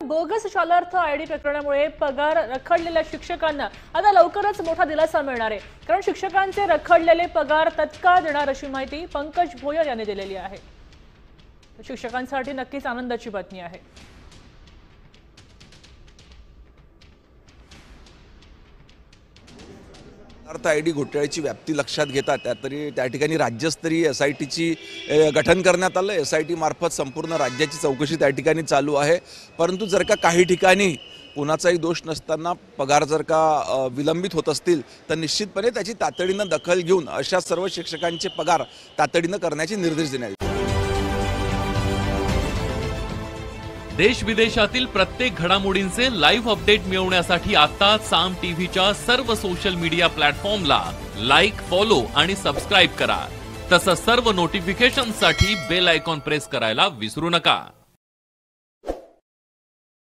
Bogus Shalarth ID प्रकरणामुळे पगार रखडलेल्या शिक्षकांना आता लवकरच मोठा दिलासा मिळणार आहे। कारण शिक्षकांचे रखडलेले पगार तत्काळ देणार अशी माहिती पंकज भोयर यांनी दिलेली आहे। शिक्षकांसाठी नक्कीच आनंदाची बातमी आहे। आयडी घोटाळ्याची व्याप्ती लक्षात घेता त्या ठिकाणी राज्यस्तरीय एसआयटीची गठन करण्यात आलं। एसआयटी मार्फत संपूर्ण राज्याची चौकशी त्या ठिकाणी चालू आहे। परंतु जर का काही ठिकाणी कोणाचाही दोष नसताना पगार जर का विलंबित होत असतील तर निश्चितपणे त्याची तातडीनं दखल घेऊन अशा सर्व शिक्षकांचे पगार तातडीनं करण्याचे निर्देश देण्यात येतील। देश विदेशातील प्रत्येक घडामोडींचे लाईव्ह अपडेट मिळवण्यासाठी आता साम टीव्हीच्या सर्व सोशल मीडिया प्लॅटफॉर्मला लाईक, फॉलो आणि सबस्क्राइब करा। तसंच सर्व नोटिफिकेशनसाठी बेल आयकॉन प्रेस करायला विसरू नका।